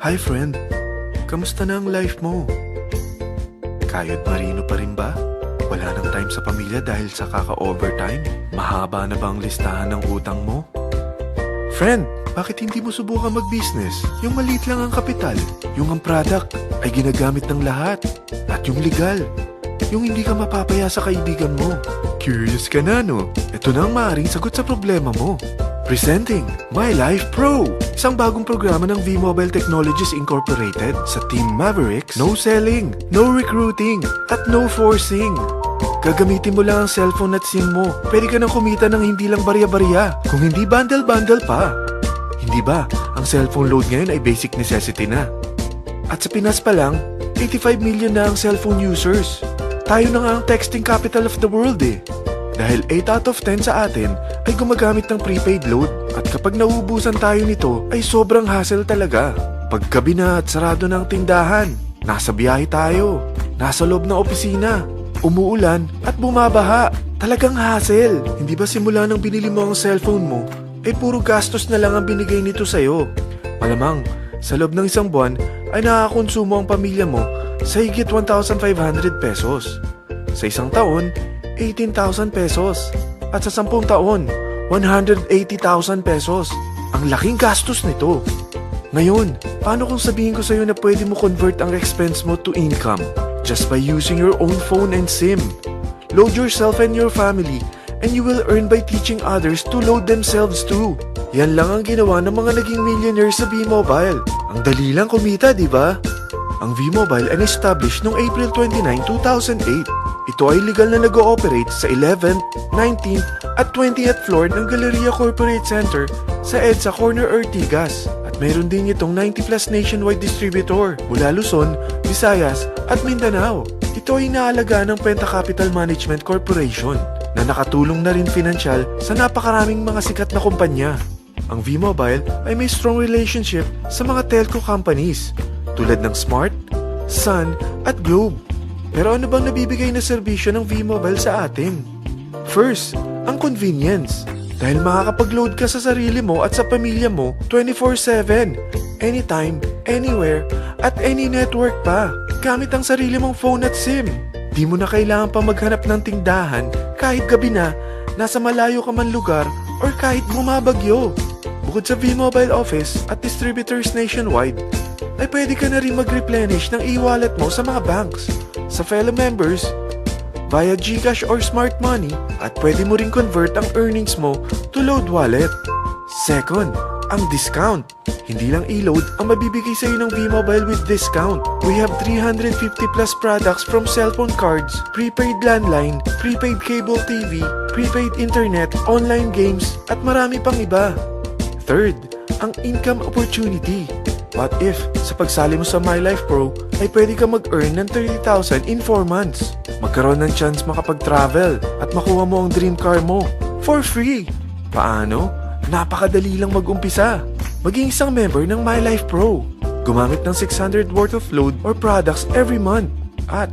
Hi friend, kamusta na ang life mo? Kayod marino pa rin ba? Wala nang time sa pamilya dahil sa kaka-overtime? Mahaba na ba ang listahan ng utang mo? Friend, bakit hindi mo subukan mag-business? Yung maliit lang ang kapital, yung ang product ay ginagamit ng lahat, at yung legal, yung hindi ka mapapaya sa kaibigan mo. Curious ka na, no? Ito na ang maaaring sagot sa problema mo. Presenting My Life Pro, isang bagong programa ng V-Mobile Technologies Incorporated sa Team Mavericks. No selling, no recruiting, at no forcing. Gagamitin mo lang ang cellphone at SIM mo. Pwede ka nang kumita ng hindi lang barya-barya, kung hindi bundle-bundle pa. Hindi ba, ang cellphone load ngayon ay basic necessity na. At sa Pinas pa lang, 85 million na ang cellphone users. Tayo na nga ang texting capital of the world eh. Dahil 8 out of 10 sa atin ay gumagamit ng prepaid load at kapag nauubusan tayo nito ay sobrang hassle talaga. Paggabi na at sarado ng tindahan, nasa biyahe tayo, nasa loob ng opisina, umuulan at bumabaha. Talagang hassle. Hindi ba simula nang binili mo ang cellphone mo ay puro gastos na lang ang binigay nito sa'yo? Malamang sa loob ng isang buwan ay nakakonsumo ang pamilya mo sa higit 1,500 pesos. Sa isang taon, 18,000 pesos. At sa 10 taon, 180,000 pesos. Ang laking gastos nito. Ngayon, paano kung sabihin ko sa'yo na pwede mo convert ang expense mo to income just by using your own phone and SIM? Load yourself and your family and you will earn by teaching others to load themselves too. Yan lang ang ginawa ng mga naging millionaires sa V-Mobile. Ang dali lang kumita, di ba? Ang V-Mobile ay established noong April 29, 2008. Ito ay legal na nag-ooperate sa 11th, 19th at 20th floor ng Galleria Corporate Center sa EDSA Corner Ortigas. At mayroon din itong 90 plus nationwide distributor mula Luzon, Visayas at Mindanao. Ito ay inaalaga ng Penta Capital Management Corporation na nakatulong na rin pinansyal sa napakaraming mga sikat na kumpanya. Ang V-Mobile ay may strong relationship sa mga telco companies tulad ng Smart, Sun at Globe. Pero ano bang nabibigay na serbisyo ng V-Mobile sa atin? First, ang convenience. Dahil makakapag-load ka sa sarili mo at sa pamilya mo 24/7, anytime, anywhere, at any network pa. Gamit ang sarili mong phone at SIM. Di mo na kailangan pa maghanap ng tindahan kahit gabi na, nasa malayo ka man lugar, or kahit bumabagyo. Bukod sa V-Mobile office at distributors nationwide, ay pwede ka na rin mag-replenish ng e-wallet mo sa mga banks, sa fellow members, via GCash or Smart Money, at pwede mo rin convert ang earnings mo to load wallet. Second, ang discount. Hindi lang e-load ang mabibigay sa iyo ng V-Mobile with discount. We have 350 plus products from cellphone cards, prepaid landline, prepaid cable TV, prepaid internet, online games, at marami pang iba. Third, ang income opportunity. What if, sa pagsali mo sa My Life Pro, ay pwede ka mag-earn ng 30,000 in 4 months? Magkaroon ng chance makapag-travel at makuha mo ang dream car mo for free. Paano? Napakadali lang mag-umpisa. Maging isang member ng My Life Pro. Gumamit ng 600 worth of load or products every month. At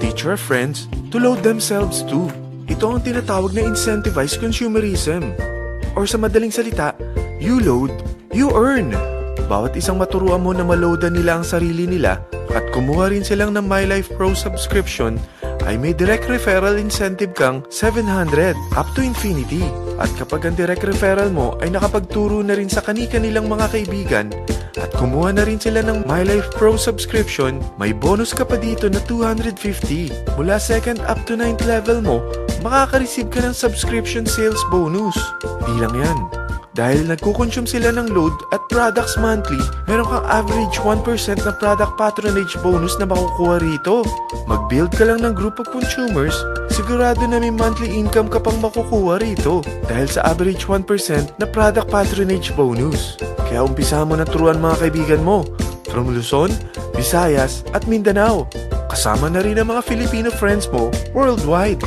teach your friends to load themselves too. Ito ang tinatawag na incentivized consumerism. Or sa madaling salita, you load, you earn. Bawat isang maturuan mo na maloadan nila ang sarili nila at kumuha rin silang ng My Life Pro subscription, ay may direct referral incentive kang 700 up to infinity. At kapag ang direct referral mo ay nakapagturo na rin sa kani-kanilang mga kaibigan at kumuha na rin sila ng My Life Pro subscription, may bonus ka pa dito na 250. Mula 2nd up to 9th level mo, makaka-receive ka ng subscription sales bonus. Di lang yan. Dahil nagkukonsume sila ng load at products monthly, meron kang average 1% na product patronage bonus na makukuha rito. Mag-build ka lang ng group of consumers, sigurado na may monthly income ka pang makukuha rito dahil sa average 1% na product patronage bonus. Kaya umpisa mo na turuan mga kaibigan mo from Luzon, Visayas at Mindanao. Kasama na rin ang mga Filipino friends mo worldwide.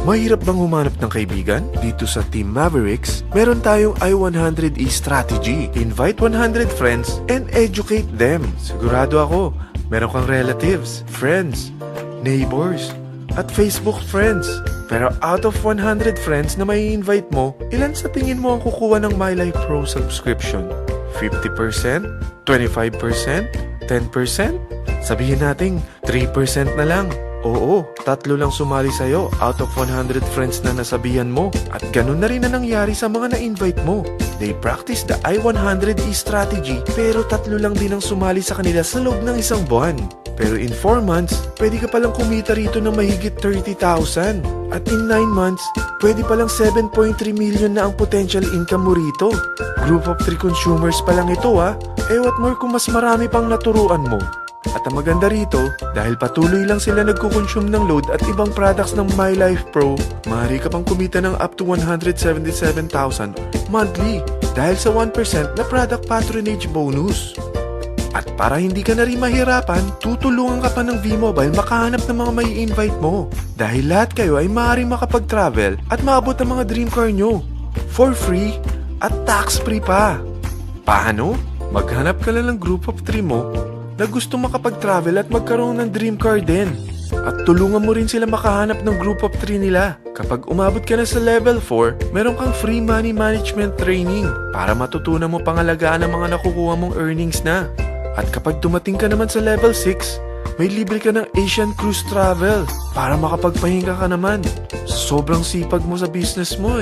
Mahirap bang humanap ng kaibigan? Dito sa Team Mavericks, meron tayong I100E strategy. Invite 100 friends and educate them. Sigurado ako, meron kang relatives, friends, neighbors, at Facebook friends. Pero out of 100 friends na may invite mo, ilan sa tingin mo ang kukuha ng My Life Pro subscription? 50%? 25%? 10%? Sabihin nating 3% na lang. Oo, 3 lang sumali sa'yo out of 100 friends na nasabihan mo. At ganun na rin na nangyari sa mga na-invite mo. They practice the I-100E strategy pero 3 lang din ang sumali sa kanila sa loob ng isang buwan. Pero in 4 months, pwede ka palang kumita rito ng mahigit 30,000. At in 9 months, pwede palang 7.3 million na ang potential income mo rito. Group of 3 consumers pa lang ito Eh what more kung mas marami pang naturuan mo. At ang maganda rito, dahil patuloy lang sila nagkukonsume ng load at ibang products ng My Life Pro, maaari ka pang kumita ng up to 177,000 monthly dahil sa 1% na product patronage bonus. At para hindi ka na rin mahirapan, tutulungan ka pa ng V-Mobile makahanap ng mga may invite mo. Dahil lahat kayo ay maaaring makapag-travel at maabot ang mga dream car nyo. For free at tax-free pa. Paano? Maghanap ka lang ng group of 3 mo na gusto makapag-travel at magkaroon ng dream car din. At tulungan mo rin sila makahanap ng group of 3 nila. Kapag umabot ka na sa level 4, meron kang free money management training para matutunan mo pangalagaan ang mga nakukuha mong earnings na. At kapag dumating ka naman sa level 6, may libre ka ng Asian Cruise Travel para makapagpahinga ka naman. Sobrang sipag mo sa business mo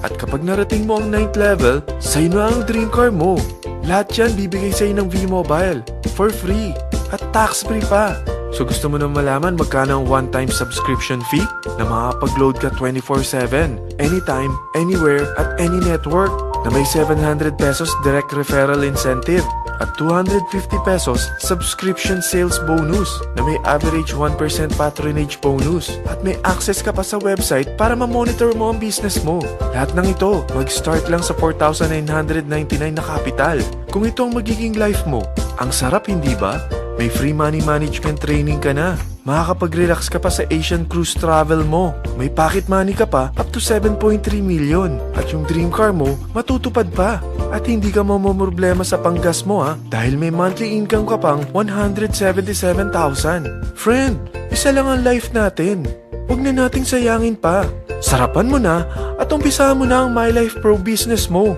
At kapag narating mo ang 9th level, sa'yo na ang dream car mo. Lahat yan bibigay sa'yo ng V-Mobile for free at tax-free pa. So gusto mo na malaman magkano ang one-time subscription fee na makakapag-load ka 24/7, anytime, anywhere, at any network na may 700 pesos direct referral incentive at 250 pesos subscription sales bonus na may average 1% patronage bonus at may access ka pa sa website para ma-monitor mo ang business mo. Lahat ng ito, mag-start lang sa 4,999 na capital. Kung ito ang magiging life mo, ang sarap hindi ba? May free money management training ka na. Makakapag-relax ka pa sa Asian Cruise Travel mo. May pocket money ka pa up to 7.3 million. At yung dream car mo, matutupad pa. At hindi ka mamomroblema sa panggas mo dahil may monthly income ka pang 177,000. Friend, isa lang ang life natin. Huwag na nating sayangin pa. Sarapan mo na at umpisahan mo na ang My Life Pro business mo.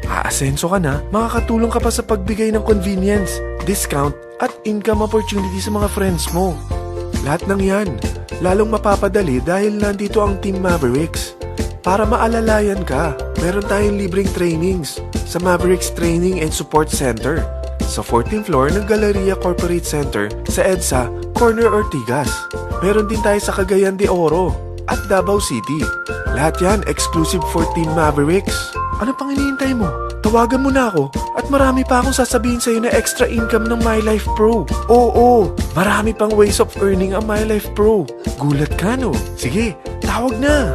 Aasenso ka na, makakatulong ka pa sa pagbigay ng convenience, discount, at income opportunity sa mga friends mo. Lahat ng yan, lalong mapapadali dahil nandito ang Team Mavericks. Para maalalayan ka, meron tayong libreng trainings sa Mavericks Training and Support Center sa 14th floor ng Galleria Corporate Center sa EDSA, Corner Ortigas. Meron din tayo sa Cagayan de Oro at Davao City. Lahat yan exclusive for Team Mavericks. Ano pang hinihintay mo? Tawagan mo na ako at marami pa akong sasabihin sa'yo na extra income ng My Life Pro. Oo, marami pang ways of earning ang My Life Pro. Gulat ka no? Sige, tawag na!